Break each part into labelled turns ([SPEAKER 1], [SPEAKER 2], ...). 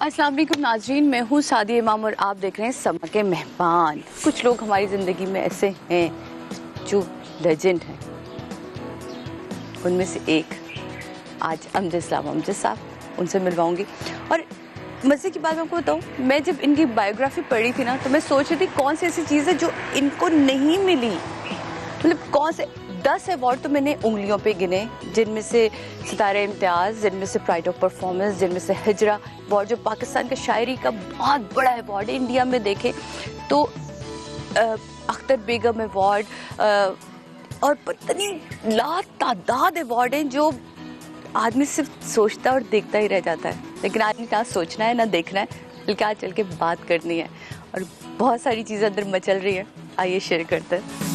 [SPEAKER 1] अस्सलाम वालेकुम नाजरीन, मैं हूँ सादिया इमाम और आप देख रहे हैं समा के मेहमान। कुछ लोग हमारी ज़िंदगी में ऐसे हैं जो लेजेंड हैं, उनमें से एक आज अमजद इस्लाम अमजद साहब, उनसे मिलवाऊंगी। और मज़े की बात मैं आपको बताऊँ, मैं जब इनकी बायोग्राफी पढ़ी थी ना तो मैं सोच रही थी कौन सी ऐसी चीज़ है जो इनको नहीं मिली। मतलब कौन से 10 अवार्ड तो मैंने उंगलियों पे गिने, जिनमें से सितारे इम्तियाज़, जिनमें से प्राइड ऑफ परफॉर्मेंस, जिनमें से हिजरा अवार्ड जो पाकिस्तान के शायरी का बहुत बड़ा अवार्ड है। इंडिया में देखें तो अख्तर बेगम अवार्ड और पता नहीं लातादाद अवार्ड हैं जो आदमी सिर्फ सोचता और देखता ही रह जाता है। लेकिन आदमी ना सोचना है ना देखना है, बल्कि आज चल के बात करनी है। और बहुत सारी चीज़ें अंदर मचल रही हैं, आइए शेयर करते हैं।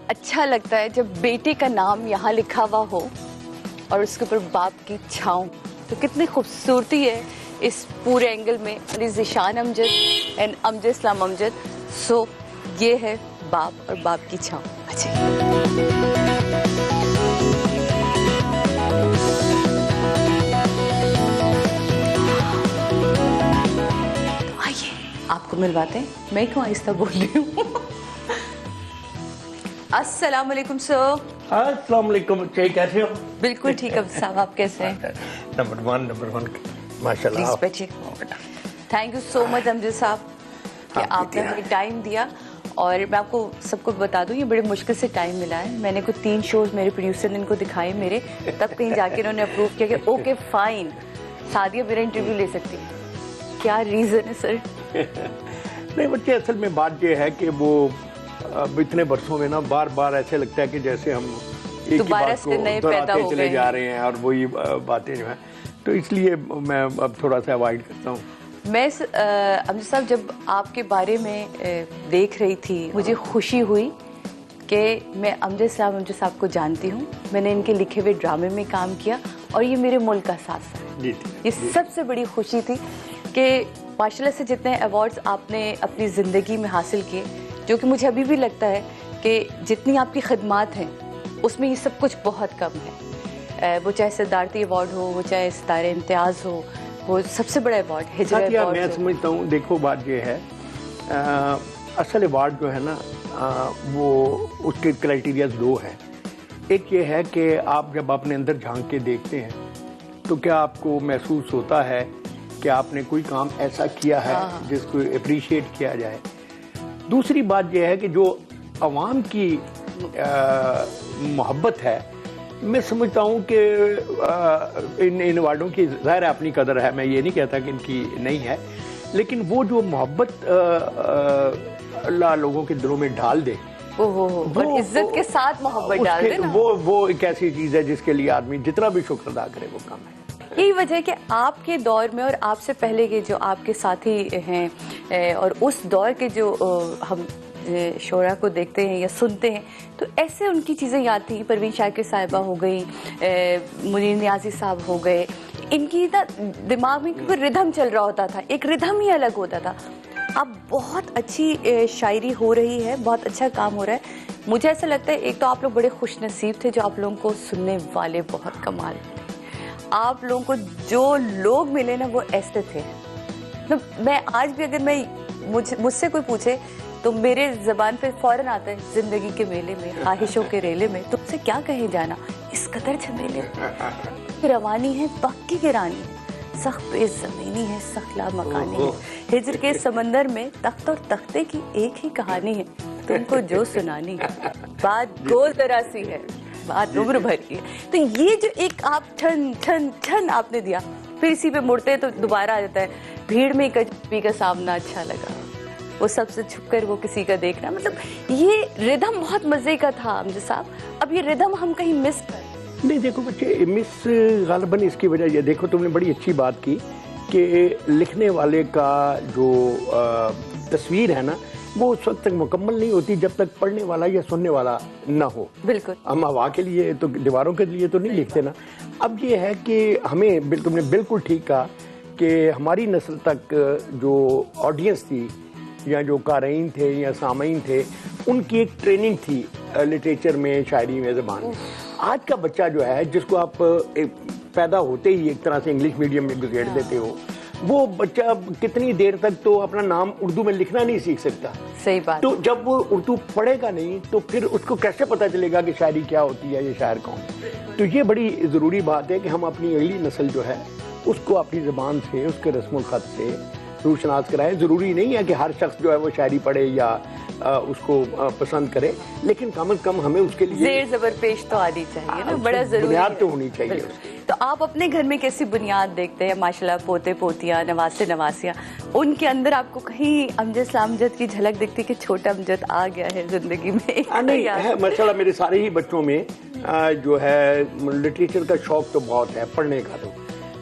[SPEAKER 1] अच्छा लगता है जब बेटे का नाम यहाँ लिखा हुआ हो और उसके ऊपर बाप की छाँव, तो कितनी खूबसूरती है इस पूरे एंगल में। ज़ीशान अमजद एंड अमजद इस्लाम अमजद। सो ये है बाप और बाप की छाँव। अच्छा, तो आइए आपको मिलवाते हैं। मैं क्यों आहिस्ता बोल रही हूँ। अस्सलाम वालेकुम सर।
[SPEAKER 2] अस्सलाम वालेकुम, कैसे हो?
[SPEAKER 1] बिल्कुल ठीक है साहब, आप कैसे हैं?
[SPEAKER 2] नंबर वन माशाल्लाह।
[SPEAKER 1] Thank you so much Amjad साहब कि आपने हमें टाइम दिया। और मैं आपको सबको बता दूं, ये बड़े मुश्किल से टाइम मिला है। मैंने कुछ 3 शोज मेरे प्रोड्यूसर ने इनको दिखाए मेरे, तब कहीं जाके इन्होंने अप्रूव किया कि ओके फाइन सादिया मेरा इंटरव्यू ले सकती है। क्या रीज़न है सर?
[SPEAKER 2] नहीं बच्चे, असल में बात ये है कि वो अब इतने बरसों में ना बार बार ऐसे लगता है कि जैसे हम एक ही बात को दोहराते चले जा रहे हैं और वही बातें जो हैं, तो इसलिए मैं अब थोड़ा सा अवॉइड करता हूँ।
[SPEAKER 1] मैं अमजद साहब जब आपके बारे में देख रही थी, मुझे खुशी हुई कि मैं अमजद इस्लाम अमजद साहब को जानती हूँ। मैंने इनके लिखे हुए ड्रामे में काम किया और ये मेरे मुल्क का साथ है। ये सबसे बड़ी खुशी थी कि माशाल्लाह से जितने अवार्ड्स आपने अपनी ज़िंदगी में हासिल किए, जो कि मुझे अभी भी लगता है कि जितनी आपकी खिदमात हैं उसमें ये सब कुछ बहुत कम है। वो चाहे सदारती अवार्ड हो, वो चाहे सितारे इम्तियाज़ हो, वो सबसे बड़ा अवार्ड हिजरा अवार्ड।
[SPEAKER 2] मैं समझता हूँ, देखो बात ये है, असल अवार्ड जो है ना, वो उसके क्राइटेरिया 2 हैं। एक ये है कि आप जब अपने अंदर झांक के देखते हैं तो क्या आपको महसूस होता है कि आपने कोई काम ऐसा किया है जिसको अप्रिशिएट किया जाए। दूसरी बात यह है कि जो अवाम की मोहब्बत है, मैं समझता हूँ कि इन अवार्डों की ज़ाहिर है अपनी कदर है, मैं ये नहीं कहता कि इनकी नहीं है, लेकिन वो जो मोहब्बत अल्लाह लोगों के दिलों में डाल दे,
[SPEAKER 1] और इज्जत के साथ मोहब्बत डाल दे ना,
[SPEAKER 2] वो एक ऐसी चीज़ है जिसके लिए आदमी जितना भी शुक्र अदा करे वो कम है।
[SPEAKER 1] यही वजह है कि आपके दौर में और आपसे पहले के जो आपके साथी हैं और उस दौर के जो हम शोरा को देखते हैं या सुनते हैं, तो ऐसे उनकी चीज़ें याद थी। परवीन शाकिर साहिबा हो गई, मुनीर नियाज़ी साहब हो गए, इनकी ना दिमाग में कोई रिदम चल रहा होता था, एक रिदम ही अलग होता था। अब बहुत अच्छी शायरी हो रही है, बहुत अच्छा काम हो रहा है। मुझे ऐसा लगता है एक तो आप लोग बड़े खुश नसीब थे, जो आप लोगों को सुनने वाले बहुत कमाल। आप लोगों को जो लोग मिले ना वो ऐसे थे, मतलब मैं आज भी अगर मैं मुझसे कोई पूछे तो मेरे ज़बान पे फ़ौरन आता है, ज़िंदगी के मेले में, ख्वाहिशों के रेले में तुमसे क्या कहे जाना, इस कदर झमेले रवानी है पक्की की रानी है, सख्त पे ज़मीनी है सखला मकानी है, हिजर के समंदर में तख्त और तख्ते की एक ही कहानी है, तुमको जो सुनानी है, बात गोल तरासी है, बात उम्र भर की है। तो ये जो एक आप ठन ठन ठन आपने दिया, फिर इसी पे मुड़ते हैं तो दोबारा आ जाता है, भीड़ में कभी का सामना अच्छा लगा, वो सबसे छुपकर वो किसी का देखना। मतलब ये रिदम बहुत मजे का था अमजद साहब। अब ये रिदम हम कहीं मिस कर
[SPEAKER 2] नहीं। देखो बच्चे, मिस गालिबन इसकी वजह ये, देखो तुमने बड़ी अच्छी बात की कि लिखने वाले का जो तस्वीर है ना, वो उस वक्त तक मुकम्मल नहीं होती जब तक पढ़ने वाला या सुनने वाला ना हो।
[SPEAKER 1] बिल्कुल।
[SPEAKER 2] हम हवा के लिए तो, दीवारों के लिए तो नहीं लिखते ना। अब ये है कि हमें, तुमने बिल्कुल ठीक कहा कि हमारी नस्ल तक जो ऑडियंस थी या जो क़ारीन थे या सामीन थे, उनकी एक ट्रेनिंग थी लिटरेचर में, शायरी में, ज़बान में। आज का बच्चा जो है, जिसको आप पैदा होते ही एक तरह से इंग्लिश मीडियम में घुसेड़ देते हो, वो बच्चा कितनी देर तक तो अपना नाम उर्दू में लिखना नहीं सीख सकता।
[SPEAKER 1] सही बात।
[SPEAKER 2] तो जब वो उर्दू पढ़ेगा नहीं तो फिर उसको कैसे पता चलेगा कि शायरी क्या होती है, ये शायर कौन। तो ये बड़ी ज़रूरी बात है कि हम अपनी अगली नस्ल जो है उसको अपनी ज़बान से, उसके रस्म ख़त से रूशनास कराएं। ज़रूरी नहीं है कि हर शख्स जो है वो शायरी पढ़े या उसको पसंद करे, लेकिन कम से कम हमें उसके लिए
[SPEAKER 1] ज़ेर ज़बर पेश तो आनी चाहिए ना, बड़ा ज़रूरी है।
[SPEAKER 2] बुनियाद तो होनी चाहिए।
[SPEAKER 1] तो आप अपने घर में कैसी बुनियाद देखते हैं? माशाल्लाह पोते पोतियाँ, नवासे नवासियाँ, उनके अंदर आपको कहीं अमजद सामजद की झलक दिखती है कि छोटा अमजद आ गया है जिंदगी में?
[SPEAKER 2] नहीं है, माशाल्लाह मेरे सारे ही बच्चों में जो है लिटरेचर का शौक तो बहुत है, पढ़ने का। तो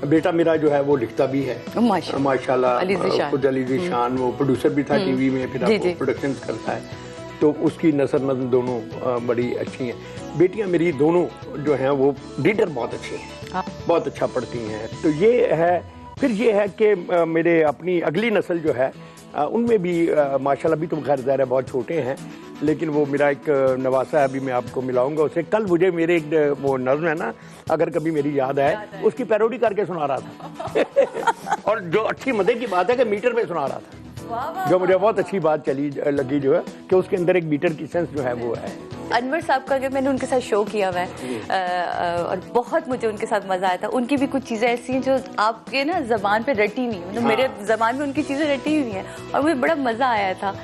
[SPEAKER 2] बेटा मेरा जो है वो लिखता भी है माशाल्लाह, खुद अली ज़ीशान, वो प्रोड्यूसर भी था टीवी में, फिर आपको प्रोडक्शन करता है, तो उसकी नसर नज़र दोनों बड़ी अच्छी हैं। बेटियां मेरी दोनों जो हैं वो रीडर बहुत अच्छी हैं, बहुत अच्छा पढ़ती हैं। तो ये है। फिर ये है कि मेरे अपनी अगली नस्ल जो है उनमें भी माशाल्लाह, भी तो खैर ज़ाहिर है बहुत छोटे हैं, लेकिन वो मेरा एक नवासा है, अभी मैं आपको मिलाऊंगा उसे। कल मुझे मेरे एक वो नज़्म है ना, अगर कभी मेरी याद आए, उसकी पैरोडी करके सुना रहा था और जो अच्छी मजे की बात है कि मीटर में सुना रहा था, जो मुझे बहुत अच्छी बात लगी जो है कि उसके अंदर एक मीटर की सेंस जो है वो है।
[SPEAKER 1] अनवर साहब का मैंने उनके साथ शो किया हुआ है और बहुत मुझे उनके साथ मजा आया था। उनकी भी कुछ चीज़ें ऐसी हैं जो आपके ना ज़बान पे रटी नहीं, मतलब मेरे ज़बान में उनकी चीज़ें रटी हुई हैं, और मुझे बड़ा मज़ा आया था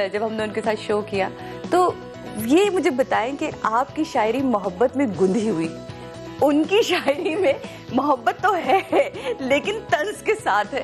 [SPEAKER 1] जब हमने उनके साथ शो किया। तो ये मुझे बताएं कि आपकी शायरी मोहब्बत में गुंधी हुई, उनकी शायरी में मोहब्बत तो है लेकिन तंज के साथ है,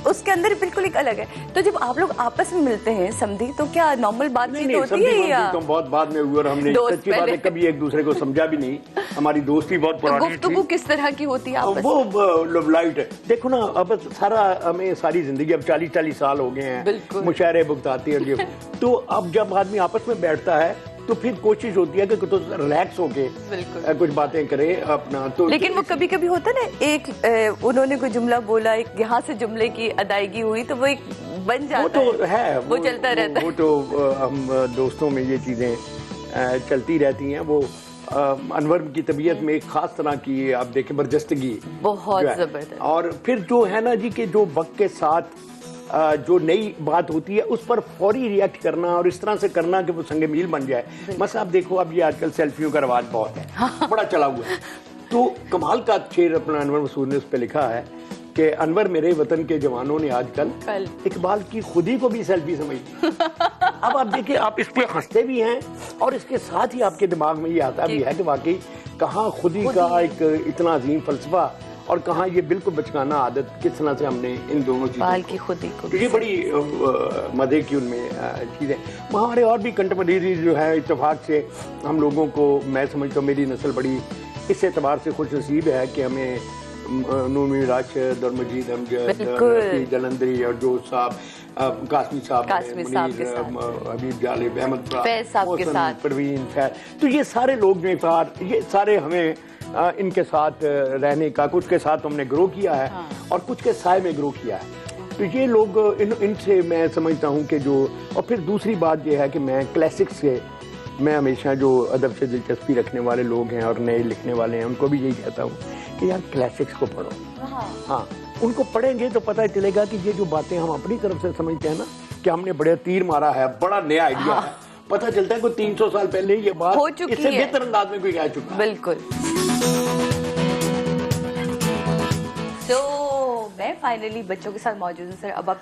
[SPEAKER 1] उसके अंदर बिल्कुल एक अलग है। तो जब आप लोग आपस में मिलते हैं समझी, तो क्या नॉर्मल बातचीत होती है या
[SPEAKER 2] तो बहुत बाद में हुई, और हमने सच्ची बात है कभी एक दूसरे को समझा भी नहीं। हमारी दोस्ती बहुत पुरानी थी।
[SPEAKER 1] गुफ्तगू किस तरह की होती है आपस में?
[SPEAKER 2] वो लव लाइट है। देखो ना, अब सारा हमें सारी जिंदगी, अब 40-40 साल हो गए हैं, मुशायरे भुगताती है तो अब जब आदमी आपस में बैठता है तो फिर कोशिश होती है कि तो रिलैक्स होके कुछ बातें करें अपना। तो
[SPEAKER 1] लेकिन वो कभी कभी होता है ना, एक उन्होंने कोई जुमला बोला, एक यहाँ से जुमले की अदायगी हुई, तो वो एक बन जाता
[SPEAKER 2] वो तो है,
[SPEAKER 1] वो चलता रहता है।
[SPEAKER 2] वो तो हम दोस्तों में ये चीज़ें चलती रहती हैं। वो अनवर की तबीयत में एक खास तरह की आप देखें बर्जस्तगी
[SPEAKER 1] बहुत जबरदस्त, और
[SPEAKER 2] फिर जो है ना जी कि जो वक्त के साथ जो नई बात होती है उस पर फौरी रिएक्ट करना और इस तरह से करना कि वो संगे मील बन जाए। बस आप देखो, अब ये आजकल सेल्फियों का रवाज बहुत है, बड़ा चला हुआ है। तो कमाल का शेर अपना अनवर मसूद ने उस पर लिखा है कि अनवर मेरे वतन के जवानों ने आजकल इकबाल की खुदी को भी सेल्फी समझी। अब आप देखिए, आप इस पे हंसते भी हैं और इसके साथ ही आपके दिमाग में ये आता भी है कि वाकई कहाँ खुदी का एक इतना अजीम फलसफा और कहाँ ये बिल्कुल बचकाना आदत, किस तरह से हमने इन दोनों चीज़ों
[SPEAKER 1] की खुदी को,
[SPEAKER 2] तो ये बड़ी मज़े की उनमें चीज़ें। हमारे और भी कंटेम्परेरी जो है, इत्तेफाक से हम लोगों को, मैं समझता हूँ मेरी नस्ल बड़ी इस एतबार से खुश नसीब है कि हमें नूमी राशिद और मजीद अमजद, जलंधरी और जोश साहब, कासमी साहब, हबीब जालिब, अहमद साहब, परवीन फैज, तो ये सारे लोग जो ये सारे हमें इनके साथ रहने का, कुछ के साथ हमने ग्रो किया है और कुछ के साय में ग्रो किया है। तो ये लोग इनसे मैं समझता हूँ कि जो, और फिर दूसरी बात ये है कि मैं क्लासिक्स से, मैं हमेशा जो अदब से दिलचस्पी रखने वाले लोग हैं और नए लिखने वाले हैं उनको भी यही कहता हूँ कि यार क्लासिक्स को पढ़ो। हाँ, उनको पढ़ेंगे तो पता चलेगा कि ये जो बातें हम अपनी तरफ से समझते हैं ना कि हमने बड़े तीर मारा है, बड़ा नया आइडिया है, पता चलता है कि 300 साल पहले ये बात
[SPEAKER 1] हो चुकी
[SPEAKER 2] इससे बेहतर अंदाज में कोई कह चुका है।
[SPEAKER 1] बिल्कुल। तो मैं फाइनली बच्चों के साथ मौजूद हूँ सर, अब आप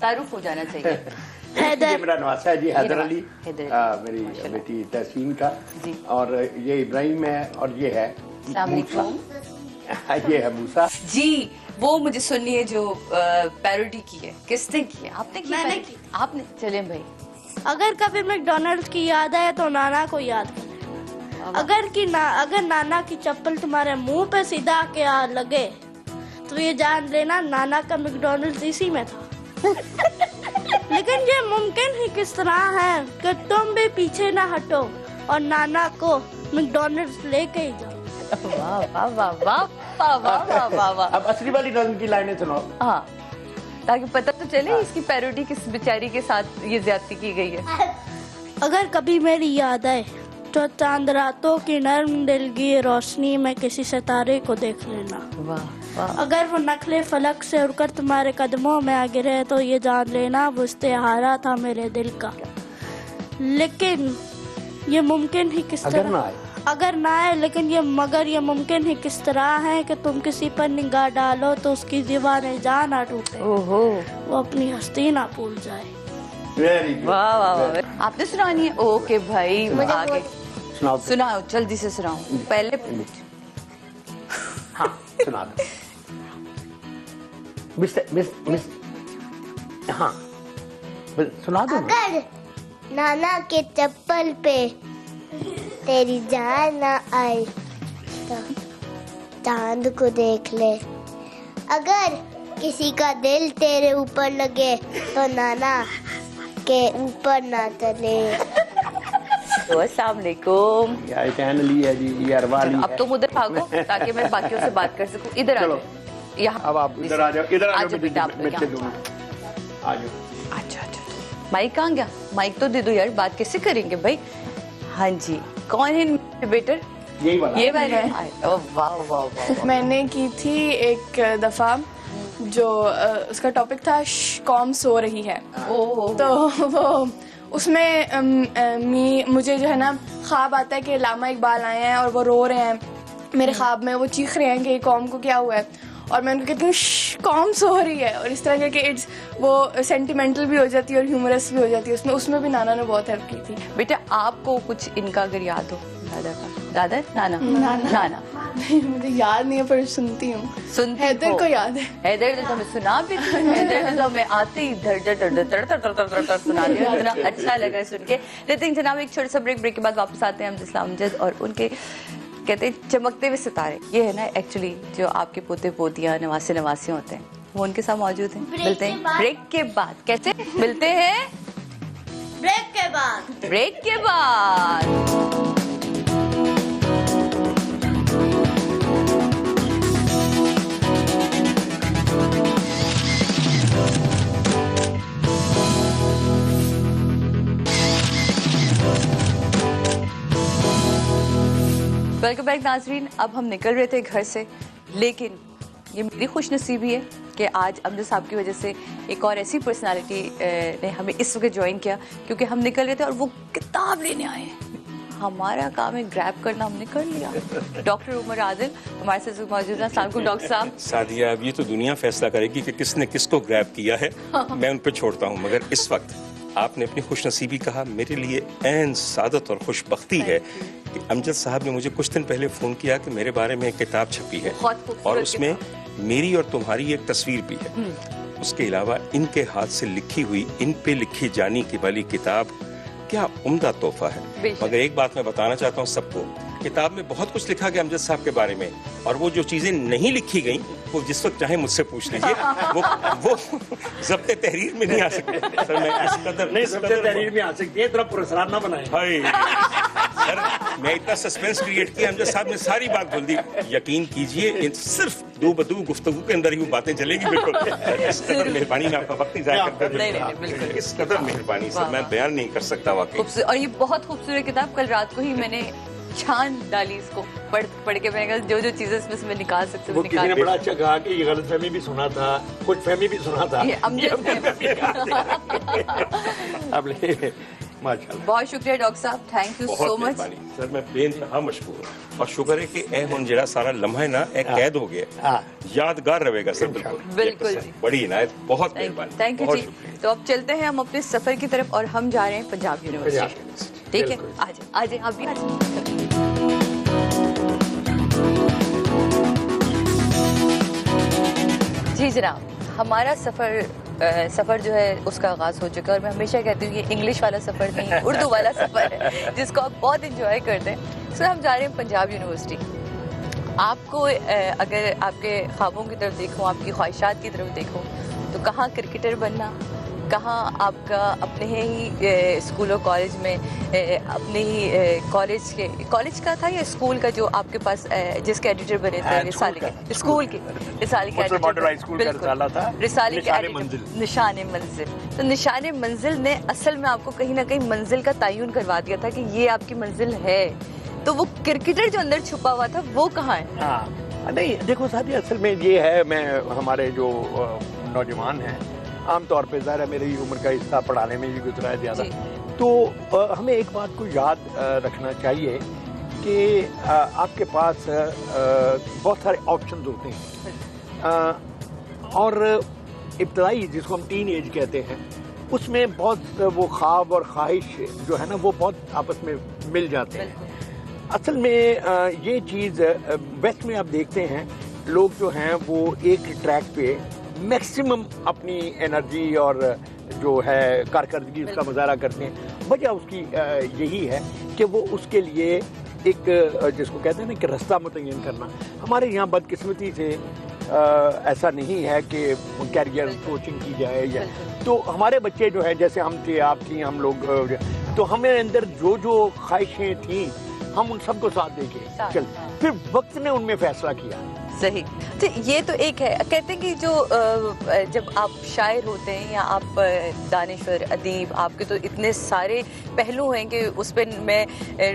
[SPEAKER 1] तारुफ हो जाना चाहिए।
[SPEAKER 2] ये मेरा नवासा है जी, हैदर अली, मेरी बेटी तहसीन का, और ये इब्राहिम है, और ये है ये है मूसा
[SPEAKER 1] जी। वो मुझे सुननी है जो पैरोडी की है। किसने की है? आपने की?
[SPEAKER 3] मैंने की।
[SPEAKER 1] आपने? चलें भाई।
[SPEAKER 3] अगर कभी मैकडॉनल्ड्स की याद आए तो नाना को याद करें। अगर नाना की चप्पल तुम्हारे मुंह पे सीधा के लगे तो ये जान लेना नाना का मैकडॉनल्ड्स इसी में था। लेकिन ये मुमकिन ही किस तरह है कि तुम भी पीछे ना हटो और नाना को मैकडॉनल्ड्स लेके ही जाओ।
[SPEAKER 1] वाह वाह वाह वाह वाह वाह वाह वाह वाह।
[SPEAKER 2] अब असली वाली नज़म की लाइनें सुनाओ।
[SPEAKER 1] हाँ, ताकि पता तो चले इसकी पैरोडी किस बेचारी के साथ ये ज्यादती की गई है।
[SPEAKER 3] अगर कभी मेरी याद आए तो चांद रातों की नर्म दिलगी रोशनी में किसी सितारे को देख लेना।
[SPEAKER 1] वाह वाह।
[SPEAKER 3] अगर वो नखले फलक से उड़कर तुम्हारे कदमों में आ गिरे तो ये जान लेना वो इस्तेहारा था मेरे दिल का। लेकिन ये मुमकिन ही किस
[SPEAKER 2] अगर
[SPEAKER 3] तरह,
[SPEAKER 2] ना आए,
[SPEAKER 3] अगर ना आए, लेकिन ये मुमकिन ही किस तरह है कि तुम किसी पर निगाह डालो तो उसकी दीवारें जान ना टूटे,
[SPEAKER 1] ओहो,
[SPEAKER 3] वो अपनी हस्ती ना भूल जाए।
[SPEAKER 2] Very good.
[SPEAKER 1] वाह वाह वाह। आपने सुनानी है? ओके भाई, आगे
[SPEAKER 2] सुनाओ।
[SPEAKER 1] सुनाओ, जल्दी से सुनाओ। पहले
[SPEAKER 2] हाँ सुना दो। मिस हाँ सुना दो।
[SPEAKER 4] अगर नाना के चप्पल पे तेरी जान ना आए तो चांद को देख ले। अगर किसी का दिल तेरे ऊपर लगे तो नाना के ऊपर ना चले।
[SPEAKER 1] तो अस्सलाम वालेकुम।
[SPEAKER 2] ये चैनल है जी, ये अरवाली है।
[SPEAKER 1] अब तुम उधर भागो ताकि मैं बाकियों से बात कर सकूं। इधर आ
[SPEAKER 2] चलो।
[SPEAKER 1] जाओ। यहाँ
[SPEAKER 2] अब आप इधर आ जाओ, इधर आ जाओ
[SPEAKER 1] बेटा, आप
[SPEAKER 2] मिलते
[SPEAKER 1] यहाँ।
[SPEAKER 2] दोनों। आ जाओ।
[SPEAKER 1] अच्छा अच्छा, माइक कहाँ गया? माइक तो दे दो यार, बात कैसे करेंगे भाई? हाँ जी, कौन है बेटर?
[SPEAKER 2] यही वाला।
[SPEAKER 1] ये वाला है। ओह वाह वाह वाह।
[SPEAKER 5] मैंने की थी एक दफ़ा जो उसका टॉपिक था कौम सो रही है। तो वो उसमें मुझे जो है ना ख्वाब आता है कि लामा इकबाल आए हैं और वो रो रहे हैं मेरे ख्वाब में, वो चीख रहे हैं कि कौम को क्या हुआ है, और मैं उनको कहती हूँ कौम सो रही है, और इस तरह के इट्स वो सेंटिमेंटल भी हो जाती है और ह्यूमरस भी हो जाती है। उसमें भी नाना ने बहुत हेल्प की थी।
[SPEAKER 1] बेटा आपको कुछ इनका अगर याद हो, दादा का, दादा नाना नाना
[SPEAKER 5] मुझे याद नहीं है पर सुनती हूँ।
[SPEAKER 1] सुनती
[SPEAKER 5] हैदर
[SPEAKER 1] हो?
[SPEAKER 5] को याद है।
[SPEAKER 1] हैदर ने तो हमें सुना भी था। हैदर ने तो हमें आते ही धड़ धड़ धड़ धड़ धड़ धड़ धड़ सुना दिया। इतना अच्छा लगा सुन के। लेकिन जनाब एक छोटा सा ब्रेक के बाद वापस आते हैं हम इस्लाम जज और उनके कहते हैं चमकते हुए सितारे। ये है ना एक्चुअली जो आपके पोते पोतियां नवासे नवासे होते हैं, वो उनके साथ मौजूद हैं। मिलते हैं ब्रेक के बाद। कैसे मिलते हैं?
[SPEAKER 3] ब्रेक के बाद।
[SPEAKER 1] ब्रेक के बाद। वेलकम बैक नाजरीन। अब हम निकल रहे थे घर से, लेकिन ये मेरी खुशनसीबी है कि आज अमजद साहब की वजह से एक और ऐसी पर्सनालिटी ने हमें इस वक्त ज्वाइन किया, क्योंकि हम निकल रहे थे और वो किताब लेने आए हैं। हमारा काम है ग्रैब करना, हमने कर लिया। डॉक्टर उमर आदिल हमारे साथ मौजूद हैं। अस्सलाम वालेकुम डॉक्टर साहब।
[SPEAKER 6] सादिया, अब ये तो दुनिया फैसला करेगी कि किसने किसको ग्रैब किया है। मैं उन पे छोड़ता हूँ, मगर इस वक्त आपने अपनी खुशनसीबी कहा, मेरे लिए ऐन सादत और खुशबख्ती है कि अमजद साहब ने मुझे कुछ दिन पहले फ़ोन किया कि मेरे बारे में एक किताब छपी है और उसमें मेरी और तुम्हारी एक तस्वीर भी है। उसके अलावा इनके हाथ से लिखी हुई, इन पे लिखी जाने की वाली किताब क्या उम्दा तोहफा है। मगर एक बात मैं बताना चाहता हूँ सबको, किताब में बहुत कुछ लिखा गया अमजद साहब के बारे में, और वो जो चीजें नहीं लिखी गई वो जिस वक्त चाहे मुझसे पूछ लीजिए, वो ज़ब्ते तहरीर में नहीं आ सकते। सर मैं इस कदर
[SPEAKER 2] नहीं, सबसे तहरीर में आ सकती है, इतना पुरस्कार ना बनाए।
[SPEAKER 6] हाय सर, मैं इतना सस्पेंस क्रिएट किया, अमजद साहब ने सारी बात बोल दी। यकीन कीजिए सिर्फ दो बदू गुफ्तगू के अंदर ही वो बातें चलेगी। बिल्कुल इस कदर मेहरबानी, मैं आपका वक्त ही ज़ाया करता हूं। इस कदर मेहरबानी सर मैं बयान नहीं कर सकता वाकई।
[SPEAKER 1] और ये बहुत खूबसूरत किताब, कल रात को ही मैंने छान डाली इसको, पढ़ के मैंने कहा जो जो चीजें इसमें से मैं निकाल सकती
[SPEAKER 2] वो
[SPEAKER 1] हूँ
[SPEAKER 2] किसी ने बड़ा अच्छा कहा कि ये गलतफहमी भी सुना था, कुछ फहमी भी सुना था।
[SPEAKER 1] ये अमजद
[SPEAKER 2] अब ले माशाल्लाह।
[SPEAKER 1] बहुत शुक्रिया डॉक्टर साहब, थैंक यू सो
[SPEAKER 6] बहुत
[SPEAKER 1] मच।
[SPEAKER 6] मेहरबानी सर, मैं बेइंतहा मशकूर हूं और शुक्र है कि ए हुन जरा सारा लम्हा है ना एक कैद हो गया,
[SPEAKER 2] हाँ।
[SPEAKER 6] यादगार रहेगा सर। बिल्कुल
[SPEAKER 1] बिल्कुल जी।
[SPEAKER 6] बड़ी इनायत, बहुत मेहरबानी,
[SPEAKER 1] थैंक यू
[SPEAKER 6] बहुत
[SPEAKER 1] जी।
[SPEAKER 6] शुक्रिया।
[SPEAKER 1] तो अब चलते हैं हम अपने सफर की तरफ और हम जा रहे हैं पंजाब यूनिवर्सिटी। ठीक है, आज आप भी जी जनाब। हमारा सफ़र जो है उसका आगाज़ हो चुका है, और मैं हमेशा कहती हूँ ये इंग्लिश वाला सफ़र नहीं, उर्दू वाला सफ़र है जिसको आप बहुत इंजॉय करते हैं। सो हम जा रहे हैं पंजाब यूनिवर्सिटी। आपको अगर आपके ख्वाबों की तरफ देखूं, आपकी ख्वाहिशात की तरफ देखूं, तो कहाँ क्रिकेटर बनना, कहाँ आपका अपने ही स्कूल और कॉलेज में अपने ही कॉलेज का था या स्कूल का जो आपके पास जिसके एडिटर बने थे रिसाले के, स्कूल के रिसाले के निशान मंजिल। तो निशान मंजिल ने असल में आपको कहीं ना कहीं मंजिल का तयन करवा दिया था कि ये आपकी मंजिल है। तो वो क्रिकेटर जो अंदर छुपा हुआ था वो कहाँ है?
[SPEAKER 2] हाँ नहीं देखो साथी, असल में ये है, मैं हमारे जो नौजवान हैं आमतौर पे ज़ाहिर है मेरी उम्र का हिस्सा पढ़ाने में भी गुजरा है ज़्यादा, तो हमें एक बात को याद रखना चाहिए कि आपके पास बहुत सारे ऑप्शंस होते हैं और इब्तदाई जिसको हम टीन एज कहते हैं उसमें बहुत वो ख्वाब और ख्वाहिश जो है ना वो बहुत आपस में मिल जाते हैं। असल में ये चीज़ वेस्ट में आप देखते हैं लोग जो हैं वो एक ट्रैक पे मैक्सिमम अपनी एनर्जी और जो है कारकर्दगी उसका मुजाहरा करते हैं। वजह उसकी यही है कि वो उसके लिए एक जिसको कहते हैं ना कि रास्ता मुतय्यन करना। हमारे यहाँ बदकिस्मती से ऐसा नहीं है कि कैरियर कोचिंग की जाए या तो हमारे बच्चे जो है जैसे हम थे, आप थी, हम लोग, तो हमें अंदर जो जो ख्वाहिशें थी हम उन सबको साथ देके चल, फिर वक्त ने उनमें फैसला किया।
[SPEAKER 1] सही। तो ये तो एक है, कहते हैं कि जो जब आप शायर होते हैं या आप दानिश्वर अदीब, आपके तो इतने सारे पहलू हैं कि उस पर मैं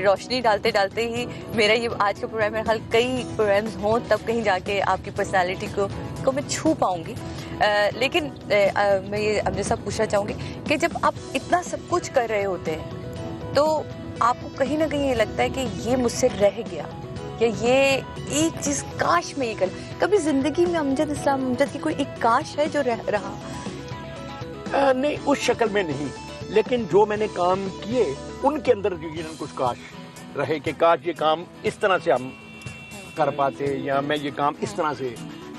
[SPEAKER 1] रोशनी डालते डालते ही मेरा ये आज का प्रोग्राम, मेरा ख्याल कई प्रोग्राम्स हों तब कहीं जाके आपकी पर्सनालिटी को मैं छू पाऊंगी। लेकिन मैं ये अब जैसा पूछना चाहूँगी कि जब आप इतना सब कुछ कर रहे होते हैं तो आपको कहीं ना कहीं ये लगता है कि ये मुझसे रह गया या ये एक चीज काश में ये कर, कभी जिंदगी में अमजद इस्लाम अमजद की कोई एक काश है जो रहा?
[SPEAKER 2] नहीं उस शक्ल में नहीं, लेकिन जो मैंने काम किए उनके अंदर यकीनन कुछ काश रहे कि काश ये काम इस तरह से हम कर पाते या मैं ये काम इस तरह से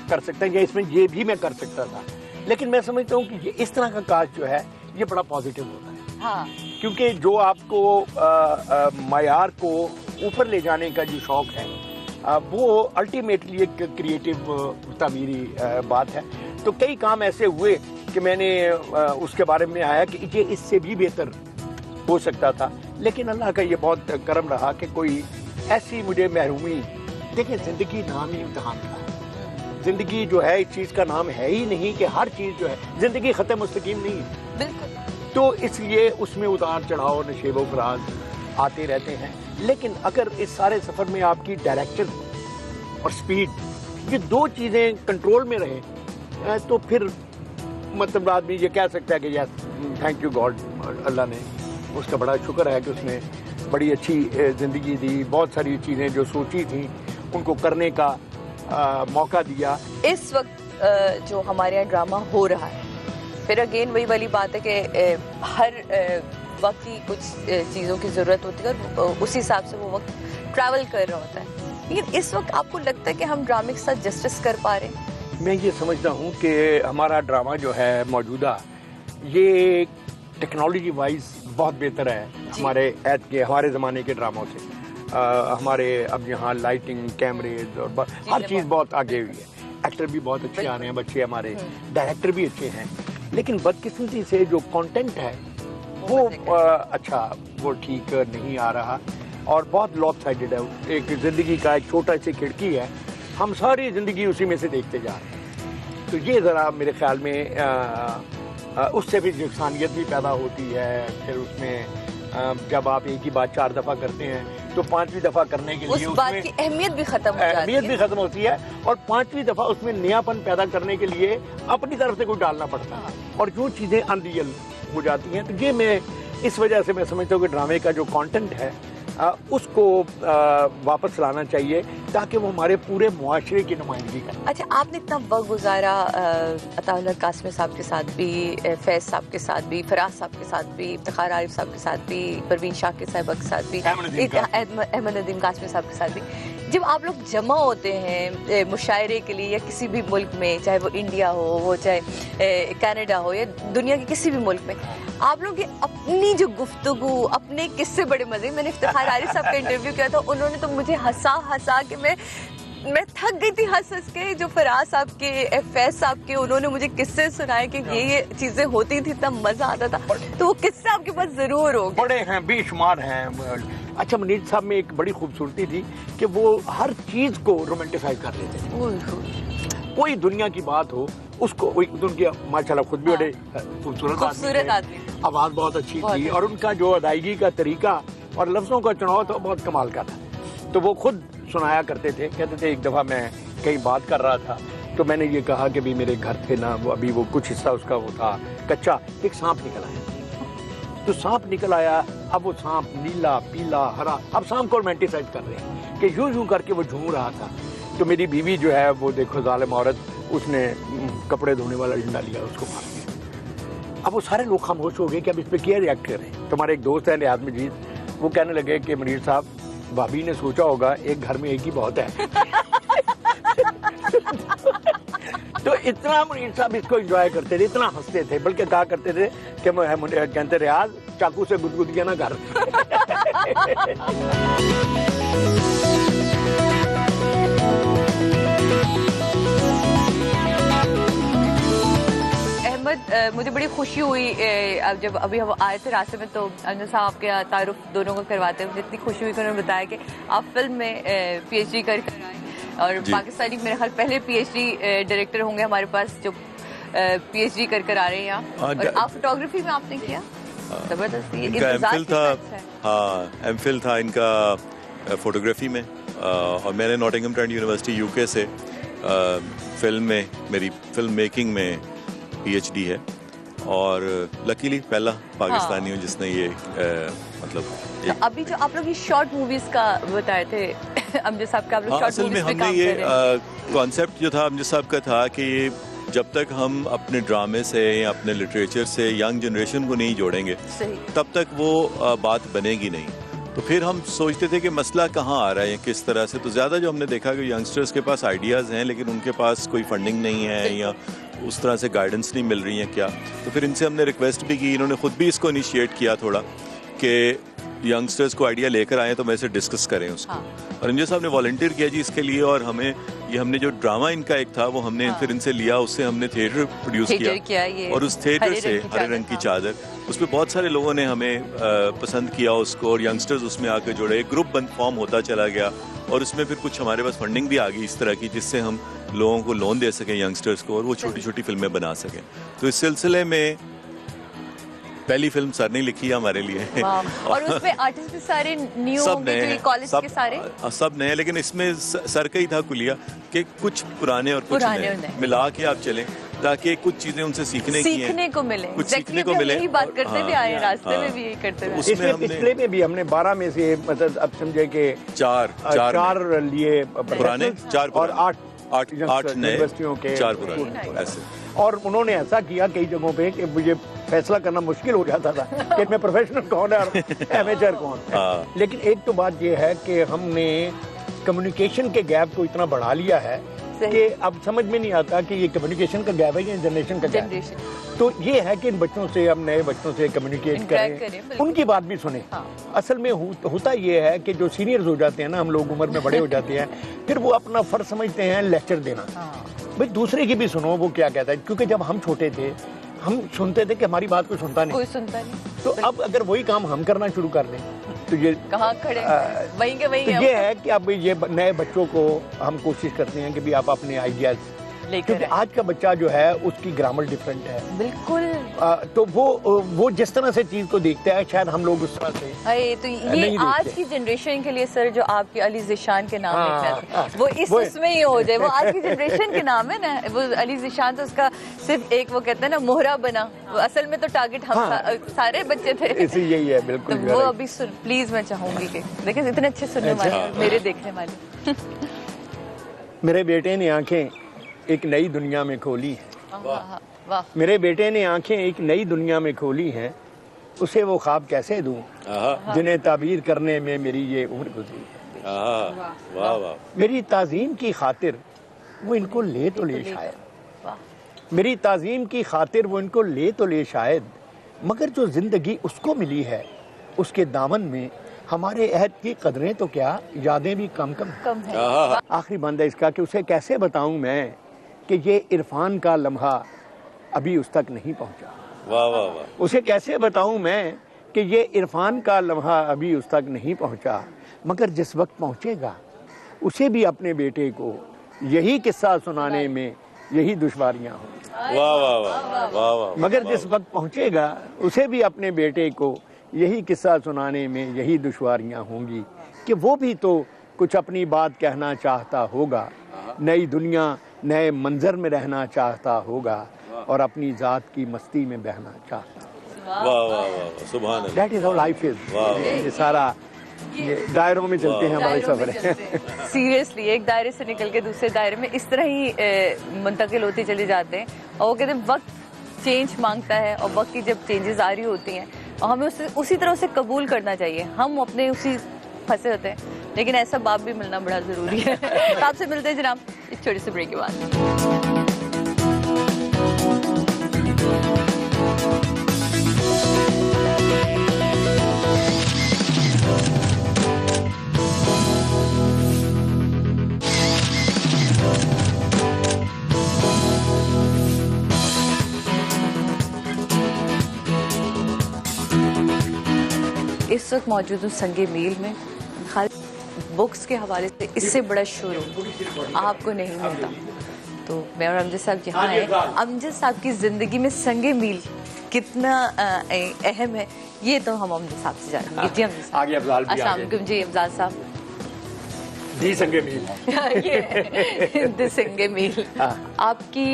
[SPEAKER 2] कर सकता या इसमें ये भी मैं कर सकता था। लेकिन मैं समझता हूँ कि ये इस तरह का काश जो है ये बड़ा पॉजिटिव होता है।
[SPEAKER 1] हाँ।
[SPEAKER 2] क्योंकि जो आपको मायार को ऊपर ले जाने का जो शौक है वो अल्टीमेटली एक क्रिएटिव तामीरी बात है। तो कई काम ऐसे हुए कि मैंने उसके बारे में आया कि ये इससे भी बेहतर हो सकता था, लेकिन अल्लाह का ये बहुत करम रहा कि कोई ऐसी मुझे महरूमी। देखिए ज़िंदगी नाम ही इम्तहान का है, ज़िंदगी जो है इस चीज़ का नाम है ही नहीं कि हर चीज़ जो है ज़िंदगी ख़त्म मुस्तकीम नहीं है।
[SPEAKER 1] बिल्कुल।
[SPEAKER 2] तो इसलिए उसमें उतार चढ़ाव नशेब फराज आते रहते हैं, लेकिन अगर इस सारे सफ़र में आपकी डायरेक्शन और स्पीड ये दो चीज़ें कंट्रोल में रहे तो फिर मतलब आदमी ये कह सकता है कि यस थैंक यू गॉड, अल्लाह ने उसका बड़ा शुक्र है कि उसने बड़ी अच्छी ज़िंदगी दी, बहुत सारी चीज़ें जो सोची थी उनको करने का मौका दिया।
[SPEAKER 1] इस वक्त जो हमारे यहाँ ड्रामा हो रहा है, फिर अगेन वही वाली बात है कि हर वक्त की कुछ चीज़ों की ज़रूरत होती है और उसी हिसाब से वो वक्त ट्रैवल कर रहा होता है। लेकिन इस वक्त आपको लगता है कि हम ड्रामे के साथ जस्टिस कर पा रहे हैं?
[SPEAKER 2] मैं ये समझता हूँ कि हमारा ड्रामा जो है मौजूदा ये टेक्नोलॉजी वाइज बहुत बेहतर है हमारे हमारे ज़माने के ड्रामों से। हमारे अब यहाँ लाइटिंग, कैमरेज और हर चीज़ बहुत आगे हुई है। एक्टर भी बहुत अच्छे आ रहे हैं बच्चे हमारे, डायरेक्टर भी अच्छे हैं, लेकिन बदकिस्मती से जो कंटेंट है वो अच्छा वो ठीक नहीं आ रहा और बहुत लॉपसाइडेड है। एक ज़िंदगी का एक छोटा सी खिड़की है, हम सारी ज़िंदगी उसी में से देखते जा रहे हैं। तो ये ज़रा मेरे ख्याल में उससे भी नुकसानियत भी पैदा होती है। फिर उसमें जब आप एक ही बात 4 दफ़ा करते हैं तो 5वीं दफ़ा करने के लिए
[SPEAKER 1] उस बात की अहमियत भी खत्म हो जाती है।
[SPEAKER 2] अहमियत भी खत्म होती है और 5वीं दफ़ा उसमें नयापन पैदा करने के लिए अपनी तरफ से कुछ डालना पड़ता है और जो चीज़ें अनरियल हो जाती हैं। तो ये मैं इस वजह से मैं समझता हूँ कि ड्रामे का जो कंटेंट है उसको वापस लाना चाहिए ताकि वो हमारे पूरे मुआशरे की नुमाइंदगी करे।
[SPEAKER 1] अच्छा, आपने इतना वक्त गुजारा अताउल्लाह कासमी साहब के साथ भी, फैज़ साहब के साथ भी, फराज साहब के साथ भी, इफ्तिखार आरिफ साहब के साथ भी, परवीन शाकिर साहब के साथ भी, अहमद नदीम कासमी साहब के साथ भी, जब आप लोग जमा होते हैं मुशायरे के लिए या किसी भी मुल्क में, चाहे वो इंडिया हो, वो चाहे कनाडा हो या दुनिया के किसी भी मुल्क में, आप लोग अपनी जो गुफ्तगू, अपने किस्से बड़े मजे। मैंने इफ्तिखार आरिफ साहब का इंटरव्यू किया था, उन्होंने तो मुझे हंसा हंसा के मैं थक गई थी हंस हंस के। जो फराज साहब के, फैज साहब के, उन्होंने मुझे किस्से सुनाए कि ये चीजें होती थी, इतना मजा आता था। तो वो किस्से आपके पास जरूर होंगे।
[SPEAKER 2] बड़े हैं, बेशुमार हैं। अच्छा, मुनीर साहब में एक बड़ी खूबसूरती थी कि वो हर चीज को रोमांटिसाइज कर लेते थे। कोई दुनिया की बात हो उसको, उनकी माशाल्लाह खुद भी बड़े खूबसूरत आदमी, आवाज बहुत अच्छी थी, और उनका जो अदायगी का तरीका और लफ्जों का चुनाव तो बहुत कमाल का था। तो वो खुद सुनाया करते थे, कहते थे एक दफा मैं कहीं बात कर रहा था तो मैंने ये कहा कि भी मेरे घर थे ना, वो अभी वो कुछ हिस्सा उसका वो था कच्चा, एक सांप निकल आया। तो सांप निकल आया, अब वो सांप नीला पीला हरा, अब सांप को रोमांटिसाइज कर रहे हैं कि यूं यूं करके वो झूम रहा था। तो मेरी बीवी जो है वो देखो जालिम औरत, उसने कपड़े धोने वाला डंडा लिया, उसको मार दिया। अब वो सारे लोग खामोश हो गए कि अब इस पर क्या रिएक्ट करें। तुम्हारे एक दोस्त है नियाज मजीद, वो कहने लगे कि मुनीर साहब, भाभी ने सोचा होगा एक घर में एक ही बहुत है। तो इतना मुनीर साहब इसको एंजॉय करते थे, इतना हंसते थे, बल्कि कहा करते थे कि कहते रियाज चाकू से गुदगुदिया ना कर।
[SPEAKER 1] मुझे बड़ी खुशी हुई जब अभी हम आए थे रास्ते में, तो अमजद साहब आपके तारुफ दोनों को करवाते हैं। मुझे इतनी खुशी हुई कि उन्होंने बताया कि आप फिल्म में PhD कर आए, और पाकिस्तानी मेरे ख्याल पहले PhD डायरेक्टर होंगे हमारे पास जो PhD कर आ रहे हैं यहाँ। और आप फोटोग्राफी में आपने किया, जबरदस्त।
[SPEAKER 7] इनका एमफिल था, हाँ एमफिल था इनका फोटोग्राफी में, और मैंने नॉटिंघम ट्रेंट यूनिवर्सिटी UK से फिल्म में, मेरी फिल्म मेकिंग में PhD है, और लकीली पहला पाकिस्तानी हूँ जिसने ये मतलब
[SPEAKER 1] अभी जो आप लोग ये शॉर्ट मूवीज का बताए थे अमजद साहब का, आप लोग शॉर्ट
[SPEAKER 7] असल में
[SPEAKER 1] मूवीज पे
[SPEAKER 7] हमने
[SPEAKER 1] काम
[SPEAKER 7] ये
[SPEAKER 1] कर रहे हैं।
[SPEAKER 7] कॉन्सेप्ट जो था अमजद साहब का था कि जब तक हम अपने ड्रामे से या अपने लिटरेचर से यंग जनरेशन को नहीं जोड़ेंगे, तब तक वो बात बनेगी नहीं। तो फिर हम सोचते थे कि मसला कहाँ आ रहा है, किस तरह से। तो ज़्यादा जो हमने देखा कि यंगस्टर्स के पास आइडियाज़ हैं लेकिन उनके पास कोई फंडिंग नहीं है या उस तरह से गाइडेंस नहीं मिल रही है क्या। तो फिर इनसे हमने रिक्वेस्ट भी की, इन्होंने खुद भी इसको इनिशिएट किया थोड़ा कि यंगस्टर्स को आइडिया लेकर आए तो मैं इसे डिस्कस करें उसको। और अमजद साहब ने वॉलंटियर किया जी इसके लिए, और हमें ये हमने जो ड्रामा इनका एक था वो हमने फिर इनसे लिया, उससे हमने थिएटर प्रोड्यूस किया, और उस थिएटर से हरे रंग की चादर, उस पर बहुत सारे लोगों ने हमें पसंद किया उसको, और यंगस्टर्स उसमें आकर जुड़े, एक ग्रुप फॉर्म होता चला गया, और उसमें फिर कुछ हमारे पास फंडिंग भी आ गई इस तरह की जिससे हम लोगों को लोन दे सकें यंगस्टर्स को, और वो छोटी छोटी फिल्में बना सकें। तो इस सिलसिले में पहली फिल्म सर ने लिखी है हमारे लिए।
[SPEAKER 1] और उसमें आर्टिस्ट भी सारे न्यू होंगे, जो कॉलेज के सारे
[SPEAKER 7] सब नए, लेकिन इसमें सर का ही था कुलिया कि कुछ पुराने और कुछ नए मिला के आप चलें ताकि कुछ चीजें उनसे सीखने
[SPEAKER 1] को मिले,
[SPEAKER 7] कुछ सीखने को मिले।
[SPEAKER 1] यही बात करते भी आए, रास्ते में भी यही करते हुए।
[SPEAKER 2] इसमें पिछले में भी हमने 12 में से मतलब अब समझे कि चार लिए
[SPEAKER 7] पुराने, 4
[SPEAKER 2] और 8
[SPEAKER 7] नए
[SPEAKER 2] यूनिवर्सिटियों के
[SPEAKER 7] 4 पुराने ऐसे।
[SPEAKER 2] और उन्होंने ऐसा किया कई जगहों पे कि मुझे फैसला करना मुश्किल हो जाता था कि मैं प्रोफेशनल कौन है और एमेचर कौन है। लेकिन एक तो बात ये है कि हमने कम्युनिकेशन के गैप को इतना बढ़ा लिया है कि अब समझ में नहीं आता कि ये कम्युनिकेशन का गैप है या जनरेशन का गैप है। तो ये है कि इन बच्चों से, हम नए बच्चों से कम्युनिकेट करें, उनकी बात भी सुने। असल में होता ये है कि जो सीनियर्स हो जाते हैं ना, हम लोग उम्र में बड़े हो जाते हैं, फिर वो अपना फर्ज समझते हैं लेक्चर देना। भाई दूसरे की भी सुनो वो क्या कहता है, क्योंकि जब हम छोटे थे हम सुनते थे कि हमारी बात कोई सुनता नहीं। तो अब अगर वही काम हम करना शुरू कर दें तो ये
[SPEAKER 1] कहाँ खड़े वहीं के वहीं
[SPEAKER 2] तो ये है कि अब ये नए बच्चों को हम कोशिश करते हैं कि भी आप अपने आइडियाज, क्योंकि आज का बच्चा जो है उसकी ग्रामर डिफरेंट है बिल्कुल। तो वो जिस तरह से चीज को देखता है शायद हम लोग उस तरह से
[SPEAKER 1] तो ये आज की जनरेशन के लिए सर जो आपके अली ज़िशान के नाम है वो उसमें ही हो जाए। वो आज की जनरेशन के नाम है ना, वो अली ज़िशान, तो उसका सिर्फ एक वो कहते हैं ना मोहरा बना, वो असल में तो टारगेट हम सारे बच्चे थे।
[SPEAKER 2] यही है बिल्कुल।
[SPEAKER 1] तो वो अभी प्लीज मैं चाहूंगी कि देखिए इतने अच्छे सुनने वाले मेरे देखने वाले।
[SPEAKER 2] मेरे बेटे ने आंखें एक नई दुनिया में खोली है, मेरे बेटे ने आंखें एक नई दुनिया में खोली हैं, उसे वो ख्वाब कैसे दूं जिन्हें ताबीर करने में मेरी ये उम्र गुजरी है। मेरी ताज़ीम की खातिर वो इनको ले तो ले शायद, मेरी ताज़ीम की खातिर वो इनको ले तो ले शायद, मगर जो जिंदगी उसको मिली है उसके दामन में हमारे अहद की कदरें तो क्या, यादें भी कम कम।
[SPEAKER 1] कम है।
[SPEAKER 2] आखिरी बंद है इसका कि उसे कैसे बताऊं मैं कि ये इरफान का लम्हा अभी उस तक नहीं पहुंचा।
[SPEAKER 7] वाह वाह वाह।
[SPEAKER 2] उसे कैसे बताऊं मैं कि ये इरफान का लम्हा अभी उस तक नहीं पहुंचा, मगर जिस वक्त पहुंचेगा उसे भी अपने बेटे को यही किस्सा सुनाने में यही दुश्वारियां होंगी।
[SPEAKER 7] वाह वाह वाह वाह वाह।
[SPEAKER 2] मगर जिस वक्त पहुंचेगा उसे भी अपने बेटे को यही किस्सा सुनाने में यही दुश्वारियां होंगी कि वो भी तो कुछ अपनी बात कहना चाहता होगा, नई दुनिया नए मंजर में रहना चाहता होगा और अपनी ज़ात की मस्ती में बहना चाहता।
[SPEAKER 7] वाह वाह वाह, सुभान अल्लाह।
[SPEAKER 2] That is how life is. ये सारा ये दायरों में चलते हैं हमारे सफर है।
[SPEAKER 1] सीरियसली एक दायरे से निकल के दूसरे दायरे में इस तरह ही मुंतकिल होते चले जाते हैं। और वो कहते हैं वक्त चेंज मांगता है और वक्त की जब चेंजेस आ रही होती हैं और हमें उसी तरह से कबूल करना चाहिए। हम अपने उसी फंसे होते हैं, लेकिन ऐसा बाप भी मिलना बड़ा ज़रूरी है। तो आपसे मिलते हैं जनाब इस छोटे से ब्रेक के बाद। इस वक्त मौजूद हूँ संगे मील में। खाली बुक्स के हवाले से इससे बड़ा शोरूम आपको नहीं मिलता। तो मैं और अमजद साहब यहाँ हैं। अमजद साहब की ज़िंदगी में संगे मील कितना अहम है ये तो हम अमजद साहब से जानेंगे। जी अमजद साहब।
[SPEAKER 2] आगे अफजाल भी
[SPEAKER 1] अस्सलाम वालेकुम जी अफजाल साहब।
[SPEAKER 2] दी संगे मील।
[SPEAKER 1] ये दी संगे मील। आपकी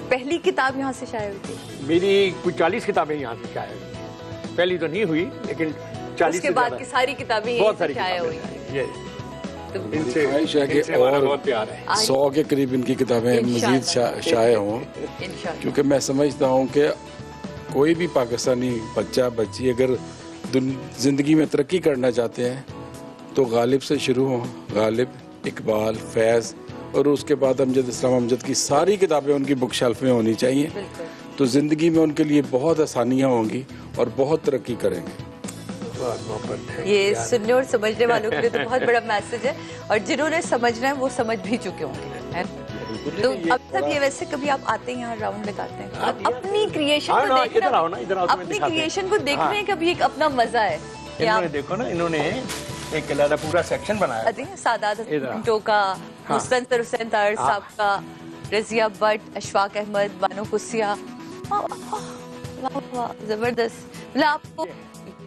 [SPEAKER 1] पहली किताब यहाँ से शाये हुई थी?
[SPEAKER 2] मेरी कुछ 40 किताबें यहाँ से शाये हुई। पहली तो नहीं हुई लेकिन 40
[SPEAKER 1] उसके बाद की सारी किताबें
[SPEAKER 2] बहुत सारी
[SPEAKER 1] शाये हुई।
[SPEAKER 2] ये इनसे
[SPEAKER 8] ख्वाहिश है कि
[SPEAKER 2] इनसे हमारा
[SPEAKER 8] और
[SPEAKER 2] बहुत प्यार है।
[SPEAKER 8] 100 के करीब इनकी किताबें मजीद शाये हों,
[SPEAKER 1] इंशाल्लाह।
[SPEAKER 8] क्योंकि मैं समझता हूँ कि कोई भी पाकिस्तानी बच्चा बच्ची अगर ज़िंदगी में तरक्की करना चाहते हैं तो गालिब से शुरू हो। गालिब, इकबाल, फैज़ और उसके बाद अमजद इस्लाम अमजद की सारी किताबें उनकी बुक शेल्फ में होनी चाहिए। तो ज़िंदगी में उनके लिए बहुत आसानियाँ होंगी और बहुत तरक्की करेंगे।
[SPEAKER 1] ये सुनने और समझने वालों के लिए तो बहुत बड़ा मैसेज है और जिन्होंने समझना है वो समझ भी चुके होंगे, है? तो अब तक ये वैसे कभी आप आते हैं यहाँ राउंड लगाते हैं अपनी क्रिएशन को देखना, अपनी क्रिएशन को देखने का भी एक अपना मजा है।
[SPEAKER 2] इन्होंने देखो ना, इन्होंने एक अलग पूरा सेक्शन बनाया है।
[SPEAKER 1] सादात मिंटो का, मुस्तनसर हुसैन तार साहब का, रजिया भट्ट, अशफाक अहमद, बानो कुसिया, जबरदस्त। मतलब आपको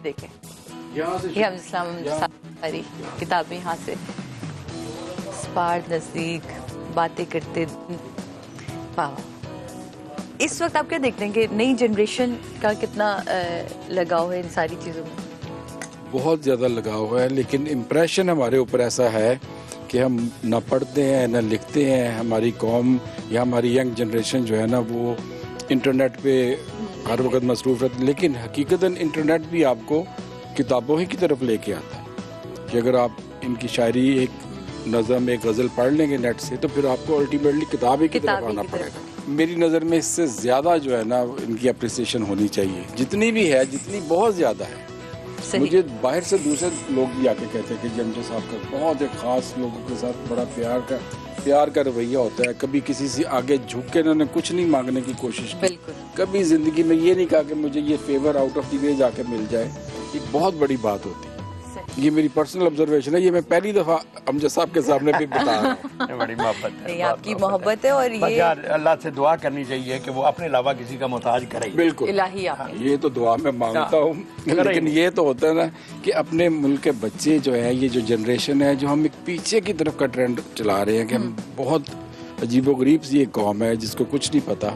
[SPEAKER 1] देखें ये हम इस्लाम सारी किताबें यहाँ से स्पार नजदीक बातें करते। वाह, इस वक्त आप क्या देखते हैं कि नई जनरेशन का कितना लगाव है इन सारी चीज़ों में?
[SPEAKER 8] बहुत ज़्यादा लगाव है, लेकिन इम्प्रेशन हमारे ऊपर ऐसा है कि हम ना पढ़ते हैं ना लिखते हैं। हमारी कौम या हमारी यंग जनरेशन जो है ना वो इंटरनेट पे हर वक्त मसरूफ़ रहती है, लेकिन हकीकतन इंटरनेट भी आपको किताबों ही की तरफ लेके आता है कि अगर आप इनकी शायरी एक नज़म एक गज़ल पढ़ लेंगे नेट से तो फिर आपको अल्टीमेटली किताब ही की तरफ आना पड़ेगा। मेरी नज़र में इससे ज़्यादा जो है ना इनकी अप्रिसिएशन होनी चाहिए, जितनी भी है, जितनी बहुत ज़्यादा है। मुझे बाहर से दूसरे लोग भी आके कहते हैं कि जी अमजद साहब का बहुत एक ख़ास लोगों के साथ बड़ा प्यार का रवैया होता है। कभी किसी से आगे झुक के इन्होंने कुछ नहीं मांगने की कोशिश की, कभी ज़िंदगी में ये नहीं कहा कि मुझे ये favour out of the way जाके मिल जाए। ये बहुत बड़ी बात होती है। ये मेरी पर्सनल ऑब्जर्वेशन है, ये मैं पहली दफ़ा अमजद साहब के सामने भी बता रहा हूँ।
[SPEAKER 2] बड़ी मोहब्बत है,
[SPEAKER 1] आपकी मोहब्बत है और ये
[SPEAKER 2] यार अल्लाह से दुआ करनी चाहिए कि वो अपने अलावा किसी का मोहताज करे।
[SPEAKER 8] बिल्कुल
[SPEAKER 1] इलाही आप
[SPEAKER 8] ये तो दुआ में मांगता हूँ, लेकिन ये तो होता है ना कि अपने मुल्क के बच्चे जो है, ये जो जनरेशन है, जो हम एक पीछे की तरफ का ट्रेंड चला रहे हैं कि हम बहुत अजीबोगरीब सी एक कौम है जिसको कुछ नहीं पता।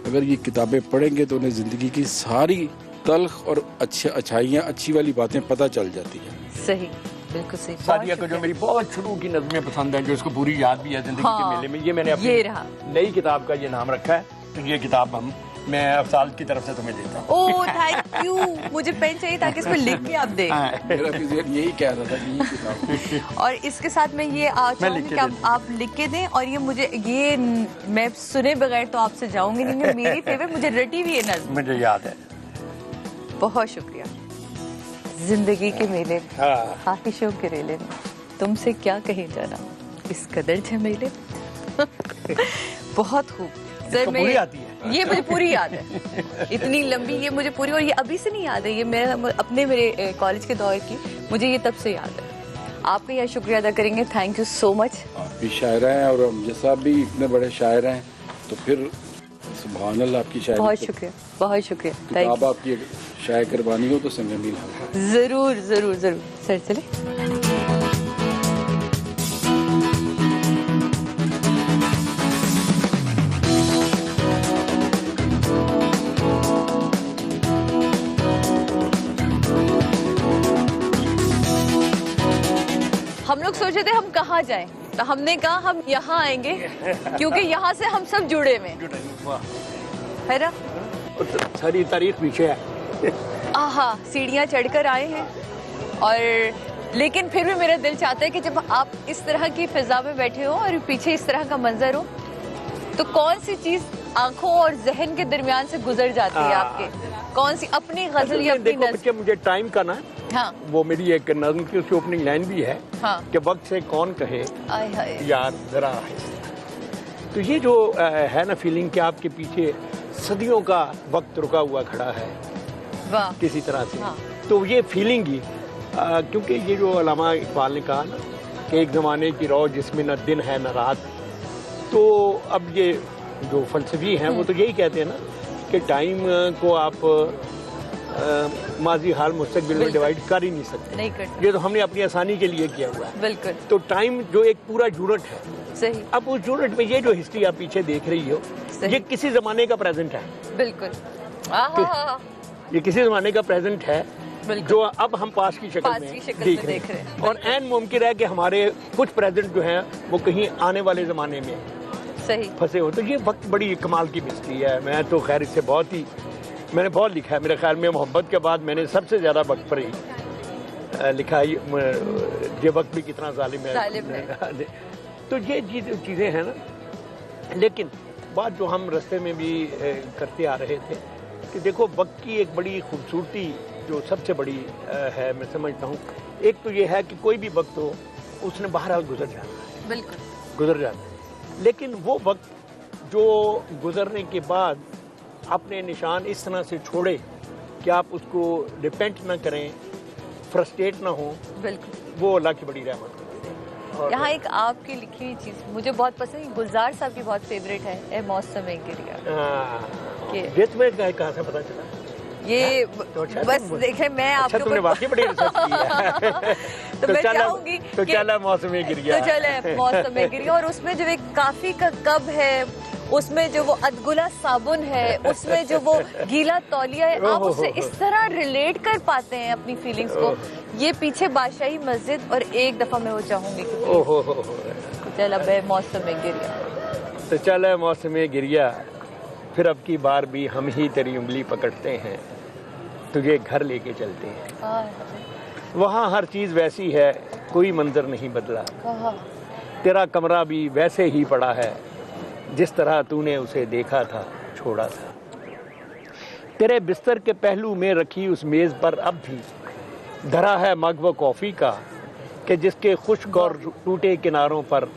[SPEAKER 8] अगर ये किताबें पढ़ेंगे तो उन्हें ज़िंदगी की सारी तल्ख और अच्छाइयाँ अच्छी वाली बातें पता चल जाती हैं।
[SPEAKER 1] सही, बिल्कुल सही।
[SPEAKER 2] सादिया को जो मेरी बहुत शुरू की नज़में पसंद है, जो इसको पूरी याद भी है जिंदगी के मेले में, ये मैंने अपनी नई किताब का ये नाम रखा है। तो ये किताब मैं अफसाल की तरफ से तुम्हें देता हूँ।
[SPEAKER 1] ओह थैंक यू, मुझे पेन चाहिए ताकि इसमें लिख के आप दें।
[SPEAKER 8] मेरा भी यही कह रहा था कि ये किताब
[SPEAKER 1] और इसके साथ मैं ये चाहूँगी कि आप लिख के दें और ये मुझे ये मैं सुने बगैर तो आपसे जाऊंगी नहीं। मेरी फेवरेट, मुझे रटी हुई है नज़्म,
[SPEAKER 2] मुझे याद है।
[SPEAKER 1] बहुत शुक्रिया। जिंदगी के मेले में,
[SPEAKER 2] हाँ
[SPEAKER 1] ख्वाहिशों के रेले में, तुमसे क्या कहे जाना इस कदर झमेले। बहुत खूब सर। मैं
[SPEAKER 2] पूरी आती है।
[SPEAKER 1] ये मुझे पूरी याद है, इतनी लंबी ये मुझे पूरी, और ये अभी से नहीं याद है, ये मेरे कॉलेज के दौर की मुझे ये तब से याद है। आपका यह शुक्रिया अदा करेंगे, थैंक यू सो मच।
[SPEAKER 8] आप भी शायरा हैं और अमजद साहब भी इतने बड़े शायर हैं, तो फिर सुभान अल्लाह आपकी शायरी।
[SPEAKER 1] बहुत शुक्रिया, बहुत शुक्रिया, थैंक
[SPEAKER 8] किताब आपकी शायर कुर्बानी हो तो संग मील हो।
[SPEAKER 1] यू। जरूर जरूर जरूर सर, चले। हम लोग सोचे थे हम कहाँ जाएं, तो हमने कहा हम यहाँ आएंगे क्योंकि यहाँ से हम सब जुड़े हुए हैं, है ना।
[SPEAKER 2] सारी तारीख पीछे है।
[SPEAKER 1] आहा, सीढ़ियाँ चढ़कर आए हैं, और लेकिन फिर भी मेरा दिल चाहता है कि जब आप इस तरह की फिजा में बैठे हो और पीछे इस तरह का मंजर हो, तो कौन सी चीज आंखों और जहन के दरमियान से गुजर जाती है आपके, कौन सी अपनी गजल या अपनी
[SPEAKER 2] देखो
[SPEAKER 1] नज़्म।
[SPEAKER 2] बच्चे, मुझे टाइम का ना,
[SPEAKER 1] हाँ
[SPEAKER 2] वो मेरी एक नज़्म की उसकी ओपनिंग लाइन भी है
[SPEAKER 1] हाँ।
[SPEAKER 2] कि वक्त से कौन कहे
[SPEAKER 1] आय हाय,
[SPEAKER 2] यार जरा है। तो ये जो है ना फीलिंग कि आपके पीछे सदियों का वक्त रुका हुआ खड़ा है
[SPEAKER 1] वाह,
[SPEAKER 2] किसी तरह से,
[SPEAKER 1] हाँ।
[SPEAKER 2] तो ये फीलिंग ही क्योंकि ये जो अल्लामा इकबाल ने कहा ना कि एक ज़माने की रौ जिसमें न दिन है न रात, तो अब ये जो फलसफी हैं वो तो यही कहते हैं ना कि टाइम को आप माजी हाल मुस्तकबिल में डिवाइड कर ही नहीं सकते,
[SPEAKER 1] नहीं करते,
[SPEAKER 2] ये तो हमने अपनी आसानी के लिए किया हुआ है।
[SPEAKER 1] बिल्कुल
[SPEAKER 2] तो टाइम जो एक पूरा यूनिट है,
[SPEAKER 1] सही,
[SPEAKER 2] अब उस यूनिट में ये जो हिस्ट्री आप पीछे देख रही हो,
[SPEAKER 1] सही।
[SPEAKER 2] ये किसी ज़माने का प्रेजेंट है,
[SPEAKER 1] बिल्कुल, आहा,
[SPEAKER 2] ये किसी ज़माने का प्रेजेंट है
[SPEAKER 1] बिल्कुल।
[SPEAKER 2] जो अब हम पास की शक्ल में देख रहे हैं, और एन मुमकिन है कि हमारे कुछ प्रेजेंट जो हैं वो कहीं आने वाले ज़माने में
[SPEAKER 1] सही,
[SPEAKER 2] फंसे हो। तो ये वक्त बड़ी कमाल की मिस्ट्री है। मैं तो खैर इससे बहुत ही, मैंने बहुत लिखा है, मेरे ख्याल में मोहब्बत के बाद मैंने सबसे ज़्यादा वक्त पर ही लिखा है। ये वक्त भी कितना जालिम है। तो ये चीज़ें हैं ना, लेकिन बात जो हम रास्ते में भी करते आ रहे थे कि देखो वक्त की एक बड़ी खूबसूरती जो सबसे बड़ी है, मैं समझता हूँ, एक तो ये है कि कोई भी वक्त हो उसने बहरहाल गुजर जाना है,
[SPEAKER 1] बिल्कुल
[SPEAKER 2] गुजर जाता है, लेकिन वो वक्त जो गुजरने के बाद अपने निशान इस तरह से छोड़े कि आप उसको रिपेंट ना करें, फ्रस्ट्रेट ना हो,
[SPEAKER 1] बिल्कुल।
[SPEAKER 2] वो अल्लाह की बड़ी रहमत है। और
[SPEAKER 1] यहाँ एक आपकी लिखी हुई चीज मुझे बहुत पसंद है, गुलजार साहब की बहुत फेवरेट है, ए मौसम गिरिया।
[SPEAKER 2] ये तुम्हें कहाँ से पता चला?
[SPEAKER 1] ये
[SPEAKER 2] तो अच्छा,
[SPEAKER 1] बस देखे मैं
[SPEAKER 2] अच्छा
[SPEAKER 1] आपके
[SPEAKER 2] तुमने वाकई बड़ी रिसर्च की है।
[SPEAKER 1] तो मैं चाहूंगी
[SPEAKER 2] तो चला मौसम गिर गया,
[SPEAKER 1] तो चले मौसम गिर गया, और उसमें जो एक काफी का कब है, उसमें जो वो अदगुला साबुन है, उसमें जो वो गीला तौलिया है, आप उससे इस तरह रिलेट कर पाते हैं अपनी फीलिंग्स को। ये पीछे बादशाही मस्जिद, और एक दफा मैं वो चाहूंगी कि चल अब मौसम गिर गया,
[SPEAKER 2] तो चल मौसम गिरिया, फिर अब की बार भी हम ही तेरी उंगली पकड़ते हैं, तुझे घर लेके चलते हैं। वहाँ हर चीज़ वैसी है, कोई मंजर नहीं बदला, तेरा कमरा भी वैसे ही पड़ा है जिस तरह तूने उसे देखा था, छोड़ा था। तेरे बिस्तर के पहलू में रखी उस मेज़ पर अब भी धरा है मग व कॉफ़ी का, कि जिसके खुश्क और टूटे किनारों पर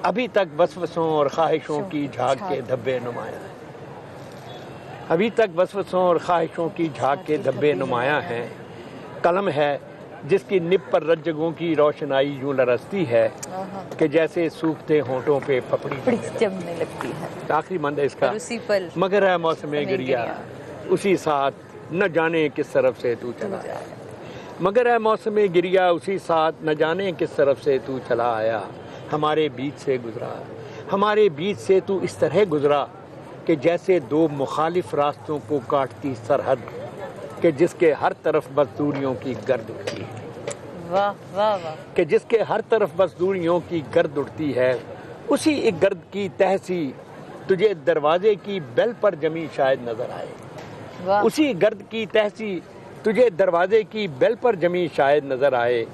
[SPEAKER 2] अभी तक वसवसों और ख्वाहिशों की झाग के धब्बे नुमाया हैं। अभी तक वसवसों और ख्वाहिशों की झाग के धब्बे नुमाया हैं। कलम है जिसकी निब पर रज्जगों की रोशनाई यूं लरसती है कि जैसे सूखते होंठों पे पपड़ी
[SPEAKER 1] जमने लगती है।
[SPEAKER 2] आखिरी मंद है इसका,
[SPEAKER 1] और उसी पल
[SPEAKER 2] मगर है मौसम गिरिया, उसी साथ न जाने किस तरफ से तू चला आया। मगर है मौसम गिरिया, उसी साथ न जाने किस तरफ से तू चला आया। हमारे बीच से गुजरा, हमारे बीच से तू इस तरह गुजरा कि जैसे दो मुखालिफ रास्तों को काटती सरहद, कि जिसके हर तरफ बस दूरियों की गर्द उठती है।
[SPEAKER 1] वाह वाह वाह।
[SPEAKER 2] कि जिसके हर तरफ बस दूरियों की गर्द उठती है, उसी एक गर्द की तह सी तुझे दरवाजे की बेल पर जमी शायद नजर आए।
[SPEAKER 1] वाह।
[SPEAKER 2] उसी गर्द की तह सी तुझे दरवाजे की बेल पर जमी शायद नजर आए।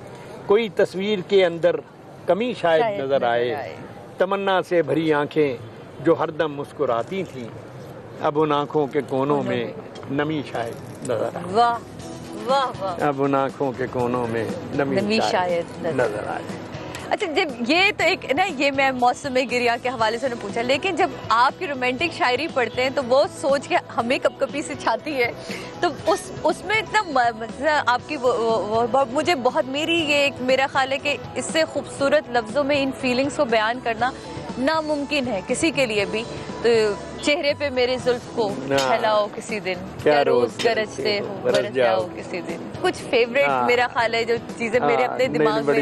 [SPEAKER 2] कोई तस्वीर के अंदर कमी शायद नजर आए। तमन्ना से भरी आंखें जो हरदम मुस्कुराती थीं, अब उन आंखों के कोनों में नमी शायद नजर आए।
[SPEAKER 1] वाह वाह वाह।
[SPEAKER 2] अब उन आंखों के कोनों में
[SPEAKER 1] नमी शायद
[SPEAKER 2] नजर आ जाए।
[SPEAKER 1] अच्छा, जब ये तो एक ना, ये मैं मौसम गिरिया के हवाले से ने पूछा, लेकिन जब आपकी रोमांटिक शायरी पढ़ते हैं तो वो सोच के हमें कपकपी से छाती है, तो उसमें इतना आपकी वो मुझे बहुत, मेरी ये एक मेरा ख्याल है कि इससे खूबसूरत लफ्ज़ों में इन फीलिंग्स को बयान करना नामुमकिन है किसी के लिए भी। तो चेहरे पे मेरे जुल्फ को फैलाओ किसी दिन, क्या रोज गरजते हो बरस जाओ किसी दिन। कुछ फेवरेट मेरा ख्याल है जो चीजें मेरे अपने दिमाग में,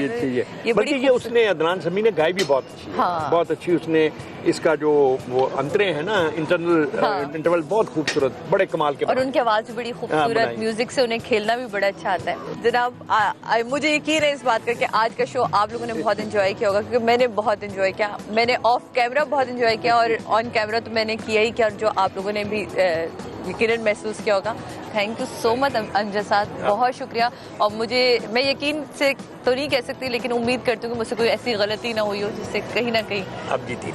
[SPEAKER 2] ये बल्कि ये उसने अदनान समी ने गाई भी बहुत अच्छी है, बहुत अच्छी। उसने इसका जो वो अंतरे हैं ना, इंटरवल बहुत खूबसूरत, बड़े कमाल के, और
[SPEAKER 1] उनकी आवाज भी बड़ी खूबसूरत, म्यूजिक से उन्हें खेलना भी बड़ा अच्छा आता है। जनाब मुझे यकीन है इस बात का कि आज का शो आप लोगों ने बहुत एंजॉय किया होगा, क्योंकि मैंने बहुत एंजॉय किया। मैंने ऑफ कैमरा बहुत एंजॉय किया और ऑन कैमरा तो मैंने किया ही किया, और जो आप लोगों ने भी यकीनन महसूस किया होगा। Thank you so much Amjad साहब, बहुत शुक्रिया। और मैं यकीन से तो नहीं कह सकती, लेकिन उम्मीद करती हूँ कि मुझसे कोई ऐसी गलती ना हुई हो जिससे कहीं ना कहीं
[SPEAKER 2] अब जीती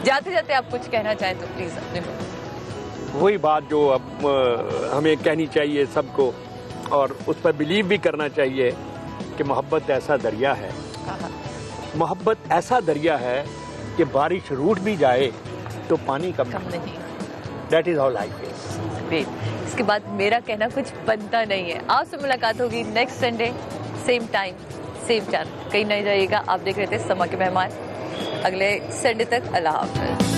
[SPEAKER 1] जाते जाते आप कुछ कहना चाहें तो प्लीज अपने।
[SPEAKER 2] वही बात जो अब हमें कहनी चाहिए सबको, और उस पर बिलीव भी करना चाहिए कि मोहब्बत ऐसा दरिया है, मोहब्बत ऐसा दरिया है कि बारिश रूठ भी जाए तो पानी कम नहीं। That is how life is.
[SPEAKER 1] इसके बाद मेरा कहना कुछ बनता नहीं है। आपसे मुलाकात होगी next Sunday, same time same channel. कहीं नहीं जाइएगा, आप देख रहे थे समा के मेहमान। अगले संडे तक अल्लाह हाफ़िज़।